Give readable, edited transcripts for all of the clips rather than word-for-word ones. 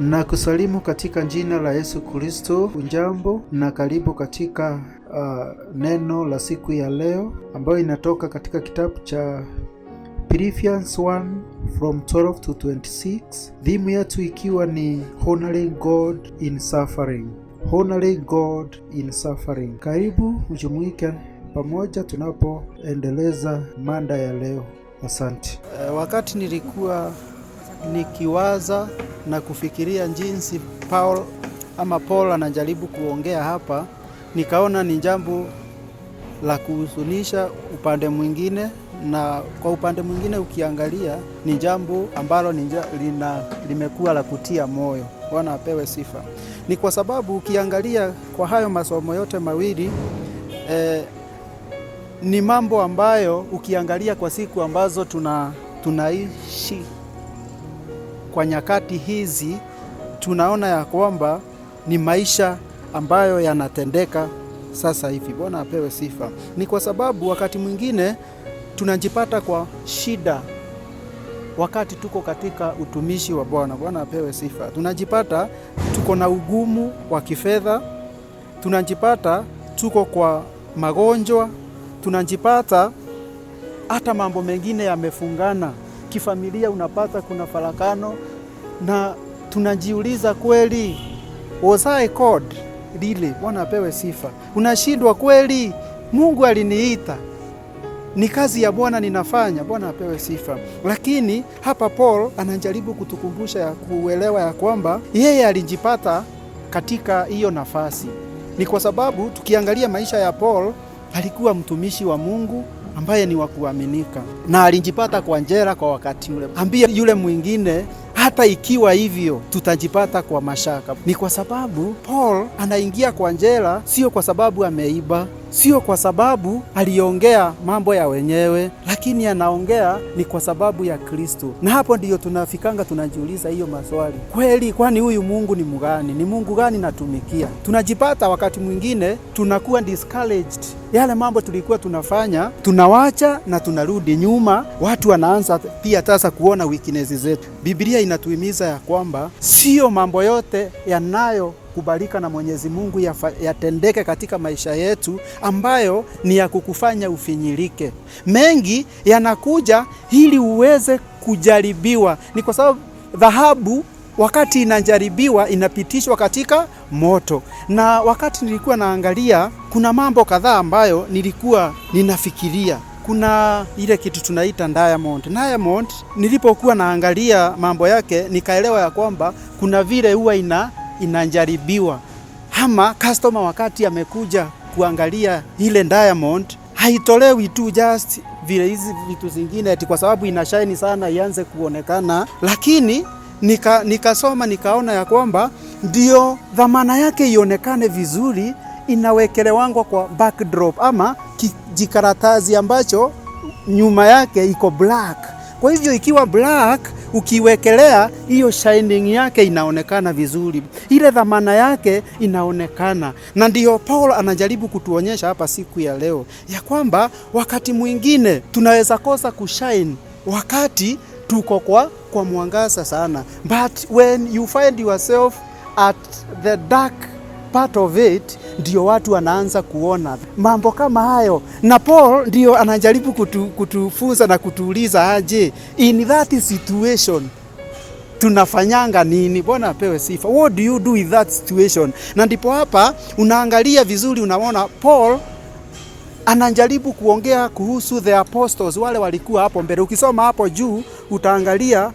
Na kusalimu katika jina la Yesu Kristo. Ujambo na karibu katika neno la siku ya leo ambayo inatoka katika kitabu cha Philippians 1 from 12 to 26. Theme yetu ikiwa ni Honoring God in Suffering. Honoring God in Suffering. Karibu ujumuike pamoja tunapoendeleza mada ya leo. Asante. Wakati nilikuwa nikiwaza na kufikiria jinsi Paul anajaribu kuongea hapa, nikaona ni jambo la kuhuzunisha upande mwingine, na kwa upande mwingine ukiangalia ni jambo ambalo limekuwa la kutia moyo. Bwana apewe sifa. Ni kwa sababu ukiangalia kwa hayo masomo yote mawili ni mambo ambayo ukiangalia kwa siku ambazo tunaishi kwa nyakati hizi, tunaona ya kwamba ni maisha ambayo yanatendeka sasa hivi. Bwana apewe sifa. Ni kwa sababu wakati mwingine tunajipata kwa shida wakati tuko katika utumishi wa Bwana. Bwana apewe sifa. Tunajipata tuko na ugumu wa kifedha, tunajipata tuko kwa magonjwa, tunajipata hata mambo mengine yamefungana kifamilia, unapata kuna farakano, na tunajiuliza kweli, was I called really? Bwana apewe sifa. Unashindwa kweli, Mungu aliniita, ni kazi ya Bwana ninafanya. Bwana apewe sifa. Lakini hapa Paul anajaribu kutukumbusha ya kuelewa ya kwamba yeye alijipata katika hiyo nafasi. Ni kwa sababu tukiangalia maisha ya Paul, alikuwa mtumishi wa Mungu ambaye ni wa kuaminika, na alijipata kwa njera kwa wakati ule. Ambia yule mwingine, hata ikiwa hivyo tutajipata kwa mashaka. Ni kwa sababu Paul anaingia kwa njera sio kwa sababu ameiba, sio kwa sababu aliongea mambo ya wenyewe, lakini anaongea ni kwa sababu ya Kristo. Na hapo ndiyo tunafikanga tunajiuliza hiyo maswali. Kweli, kwani huyu Mungu ni mgani? Ni Mungu gani natumikia? Tunajipata wakati mwingine tunakuwa discouraged. Yale mambo tulikuwa tunafanya, tunawacha na tunarudi nyuma. Watu wanaanza pia sasa kuona weakness zetu. Biblia inatuhimiza ya kwamba sio mambo yote yanayokubalika na Mwenyezi Mungu yatendeke katika maisha yetu ambayo ni ya kukufanya ufinyilike. Mengi yanakuja ili uweze kujaribiwa. Ni kwa sababu dhahabu wakati inajaribiwa inapitishwa katika moto. Na wakati nilikuwa naangalia, kuna mambo kadhaa ambayo nilikuwa ninafikiria. Kuna ile kitu tunaita diamond. Diamond, nilipokuwa naangalia mambo yake, nikaelewa ya kwamba kuna vile huwa inajaribiwa. Ama customer wakati amekuja kuangalia ile diamond, haitolewi tu just vile hizi vitu zingine eti kwa sababu ina shine sana ianze kuonekana. Lakini nikasoma nikaona ya kwamba ndio dhamana yake ionekane vizuri, inawekelewangwa kwa backdrop ama kijikaratasi ambacho nyuma yake iko black. Kwa hivyo ikiwa black, ukiwekelea hiyo shining yake inaonekana vizuri, ile dhamana yake inaonekana. Na ndio Paul anajaribu kutuonyesha hapa siku ya leo ya kwamba wakati mwingine tunaweza kosa kushine wakati tuko kwa mwangaza sana, but when you find yourself at the dark part of it, ndio watu wanaanza kuona mambo kama hayo. Na Paul ndio anajaribu kutufunza na kutuuliza aje, in that situation tunafanyanga nini? Bwana apewe sifa. What do you do with that situation? Na ndipo hapa unaangalia vizuri, unaona Paul anajaribu kuongea kuhusu the apostles, wale walikuwa hapo mbele. Ukisoma hapo juu utaangalia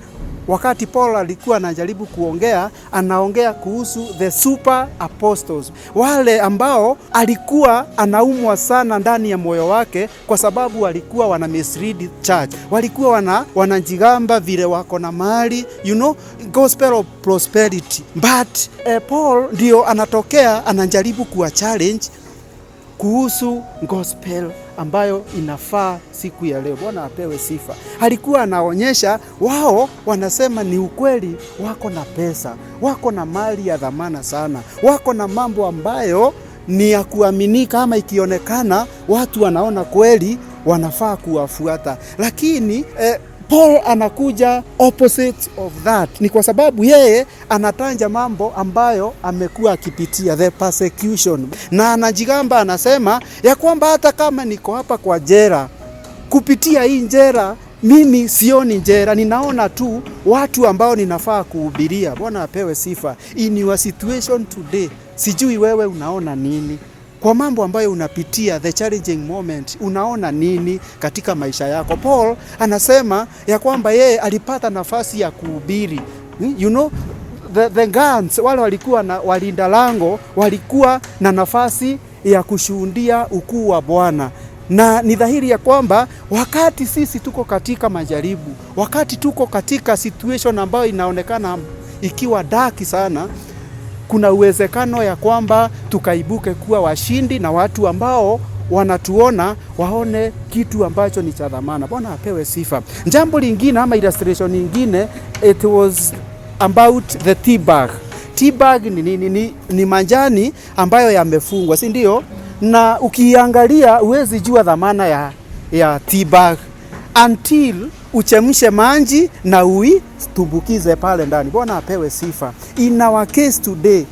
wakati Paul alikuwa anajaribu kuongea, anaongea kuhusu the super apostles, wale ambao alikuwa anaumwa sana ndani ya moyo wake kwa sababu walikuwa wana mislead church. Walikuwa wanajigamba vile wako na mali, gospel of prosperity. But Paul ndio anatokea anajaribu kuwa challenge kuhusu gospel ambayo inafaa siku ya leo. Bwana apewe sifa. Alikuwa anaonyesha wao wanasema ni ukweli, wako na pesa, wako na mali ya dhamana sana, wako na mambo ambayo ni ya kuaminika, ama ikionekana watu wanaona kweli wanafaa kuwafuata. Lakini Paul anakuja opposite of that. Ni kwa sababu yeye anatanja mambo ambayo amekuwa akipitia, the persecution. Na anajigamba, anasema ya kwamba hata kama niko hapa kwa jela, kupitia hii jela mimi sioni jela, ninaona tu watu ambao ninafaa kuhubiria. Bwana apewe sifa. In your situation today, sijui wewe unaona nini? Kwa mambo ambayo unapitia, the challenging moment, unaona nini katika maisha yako? Paul anasema ya kwamba yeye alipata nafasi ya kuhubiri. You know, the guards, wale walikuwa na walinda lango, walikuwa na nafasi ya kushuhudia ukuu wa Bwana. Na ni dhahiri ya kwamba wakati sisi tuko katika majaribu, wakati tuko katika situation ambayo inaonekana ikiwa dark sana, kuna uwezekano ya kwamba tukaibuke kuwa washindi na watu ambao wanatuona waone kitu ambacho ni cha dhamana. Bwana apewe sifa. Jambo lingine ama illustration nyingine, it was about the tea bag. Tea bag ni nini? Ni manjani ambayo yamefungwa, si ndio? Na ukiangalia huwezi jua dhamana ya tea bag until uchemshe maji na uitumbukize pale ndani. Bwana apewe sifa. In our case today,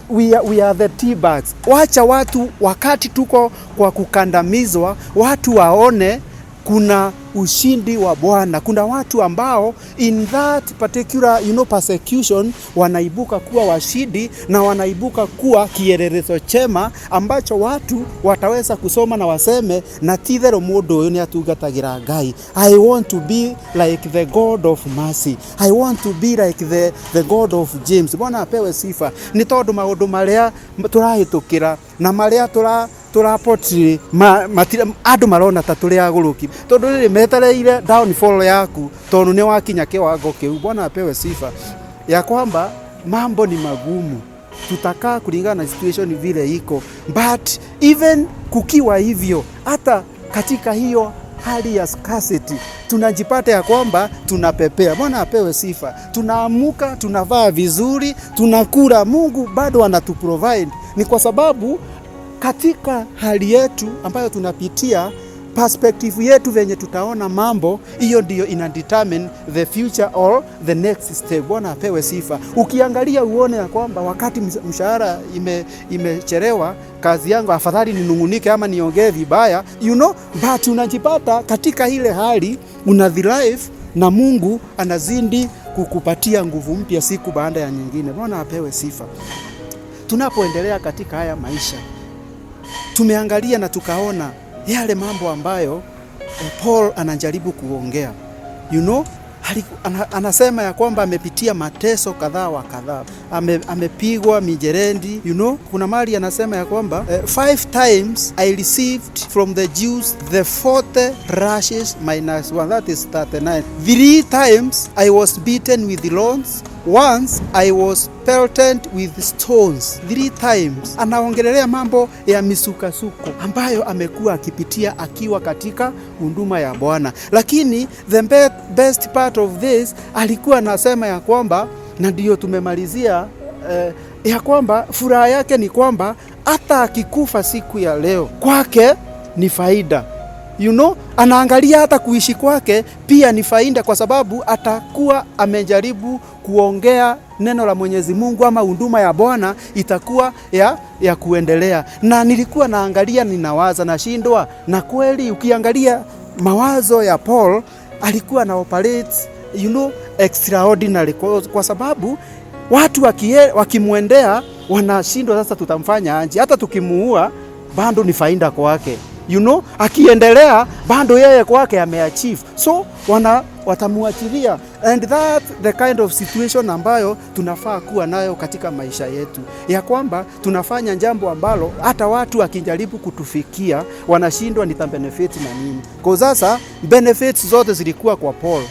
we are the tea bags. Wacha watu wakati tuko kwa kukandamizwa, watu waone kuna ushindi wa Bwana. Kuna watu ambao in that particular persecution wanaibuka kuwa washindi na wanaibuka kuwa kielelezo chema ambacho watu wataweza kusoma na waseme na tithero mundu uyu ni atungatagira Ngai. I want to be like the God of mercy. I want to be like the God of James. Bwana apewe sifa. Ni tondu maundu maria turahitukira na maria turapotri andu marona ta turi aguruki tondu riri metereire downfall yaku tondu ni wakinya kiwango kiu. Bwana apewe sifa ya kwamba mambo ni magumu, tutakaa kulingana na situation vile iko, but even kukiwa hivyo, hata katika hiyo hali ya scarcity tunajipata ya kwamba tunapepea. Bwana apewe sifa. Tunaamuka, tunavaa vizuri, tunakula, Mungu bado anatuprovide. Ni kwa sababu katika hali yetu ambayo tunapitia, perspective yetu venye tutaona mambo, hiyo ndio ina determine the future or the next step. Bwana apewe sifa. Ukiangalia uone ya kwamba wakati mshahara imechelewa, kazi yangu afadhali ninungunike ama niongee vibaya, but unajipata katika ile hali unadhirive na Mungu anazidi kukupatia nguvu mpya siku baada ya nyingine. Bwana apewe sifa. Tunapoendelea katika haya maisha, tumeangalia na tukaona yale mambo ambayo Paul anajaribu kuongea. Anasema ya kwamba amepitia mateso kadhaa wa kadhaa. Amepigwa mijerendi. Kuna mali anasema ya kwamba 5 times I received from the Jews the 40 lashes minus 1, that is 39. 3 times I was beaten with rods. Once I was pelted with stones. 3 times. Anaongelelea mambo ya misukasuko ambayo amekuwa akipitia akiwa katika huduma ya Bwana. Lakini the best part of this, alikuwa anasema ya kwamba, na ndio tumemalizia, ya kwamba furaha yake ni kwamba hata akikufa siku ya leo kwake ni faida. Anaangalia hata kuishi kwake pia ni faida, kwa sababu atakuwa amejaribu kuongea neno la Mwenyezi Mungu ama huduma ya Bwana itakuwa ya kuendelea. Na nilikuwa naangalia, ninawaza, nashindwa, na kweli ukiangalia mawazo ya Paul alikuwa na operate extraordinary, kwa sababu watu wakimwendea wanashindwa, sasa tutamfanya aje? Hata tukimuua bado ni faida kwake. Akiendelea bado yeye kwake ameachieve, so watamuachilia. And that the kind of situation ambayo tunafaa kuwa nayo katika maisha yetu, ya kwamba tunafanya jambo ambalo hata watu wakijaribu kutufikia wanashindwa nitabenefit na nini. Kwa sasa benefits zote zilikuwa kwa Paul.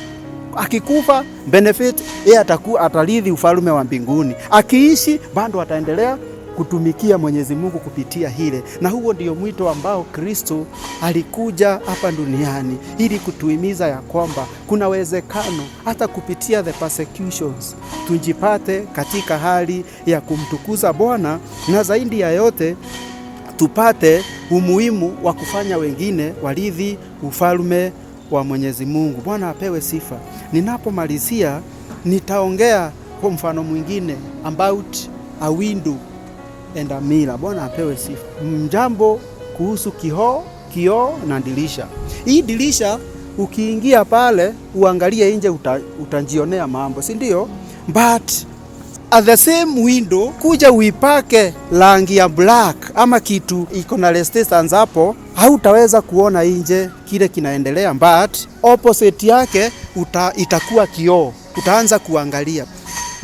Akikufa benefit, yeye atarithi ufalme wa mbinguni. Akiishi bado ataendelea kutumikia Mwenyezi Mungu kupitia hile. Na huo ndio mwito ambao Kristo alikuja hapa duniani ili kutuhimiza ya kwamba kuna uwezekano hata kupitia the persecutions tujipate katika hali ya kumtukuza Bwana, na zaidi ya yote tupate umuhimu wa kufanya wengine warithi ufalme wa Mwenyezi Mungu. Bwana apewe sifa. Ninapomalizia nitaongea kwa mfano mwingine about a window and a mirror. Bwana apewe sifa. Jambo kuhusu kioo na dirisha. Hii dirisha ukiingia pale uangalie nje utajionea mambo, si ndio? But at the same window kuja uipake rangi ya black ama kitu iko na resistance hapo, hautaweza kuona nje kile kinaendelea, but opposite yake itakuwa kioo, utaanza kuangalia.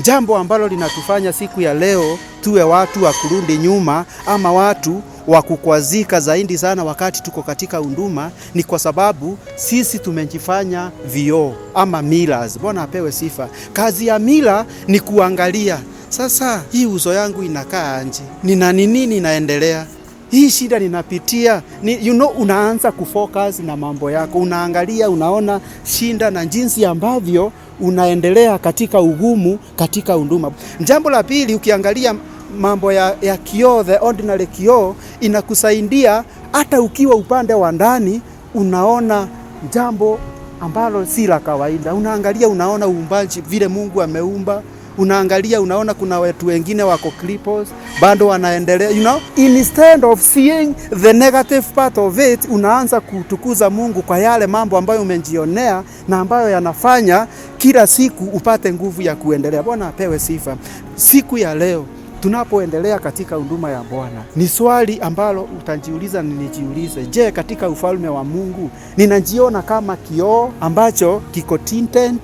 Jambo ambalo linatufanya siku ya leo tuwe watu wa kurudi nyuma ama watu wa kukwazika zaidi sana wakati tuko katika huduma, ni kwa sababu sisi tumejifanya vioo ama mirrors. Bwana apewe sifa. Kazi ya mirror ni kuangalia, sasa hii uso yangu inakaa anje, nina nini ninaendelea, hii shida ninapitia, unaanza kufocus na mambo yako, unaangalia, unaona shinda na jinsi ambavyo unaendelea katika ugumu katika huduma. Jambo la pili, ukiangalia mambo ya kioo, the ordinary kioo, inakusaidia hata ukiwa upande wa ndani unaona jambo ambalo si la kawaida. Unaangalia, unaona uumbaji vile Mungu ameumba. Unaangalia, unaona kuna watu wengine wako cripples bado wanaendelea, instead of seeing the negative part of it, unaanza kutukuza Mungu kwa yale mambo ambayo umejionea na ambayo yanafanya kila siku upate nguvu ya kuendelea. Bwana apewe sifa. Siku ya leo tunapoendelea katika huduma ya Bwana, ni swali ambalo utajiuliza, ninijiulize, je, katika ufalme wa Mungu ninajiona kama kioo ambacho kiko tinted,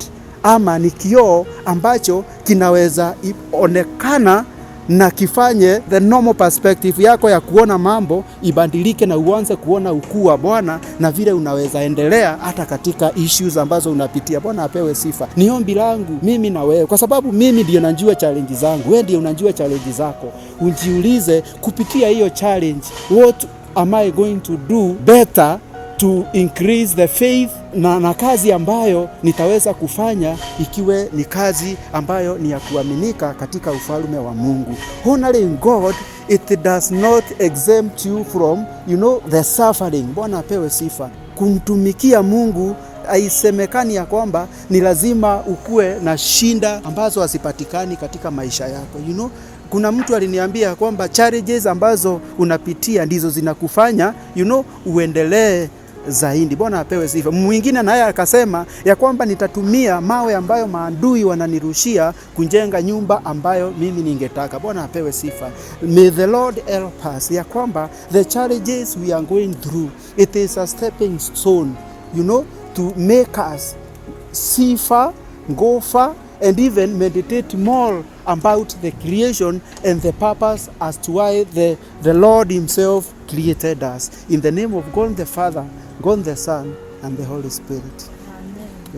ama ni kioo ambacho kinaweza onekana na kifanye the normal perspective yako ya kuona mambo ibadilike na uanze kuona ukuu wa Bwana na vile unaweza endelea hata katika issues ambazo unapitia. Bwana apewe sifa. Ni ombi langu mimi na wewe, kwa sababu mimi ndiye najua challenge zangu, wewe ndiye unajua challenge zako. Ujiulize kupitia hiyo challenge, what am I going to do better to increase the faith, na kazi ambayo nitaweza kufanya ikiwe ni kazi ambayo ni ya kuaminika katika ufalme wa Mungu. Honoring God, it does not exempt you from the suffering. Bwana apewe sifa. Kumtumikia Mungu haisemekani ya kwamba ni lazima ukue na shinda ambazo hazipatikani katika maisha yako. Kuna mtu aliniambia kwamba challenges ambazo unapitia ndizo zinakufanya uendelee zaidi. Bwana apewe sifa. Mwingine naye akasema ya kwamba nitatumia mawe ambayo maadui wananirushia kujenga nyumba ambayo mimi ningetaka. Bwana apewe sifa. May the Lord help us ya kwamba the challenges we are going through, it is a stepping stone, to make us see far, go far, and even meditate more about the creation and the purpose as to why the Lord himself created us. In the name of God the Father, God the Son, and the Holy Spirit.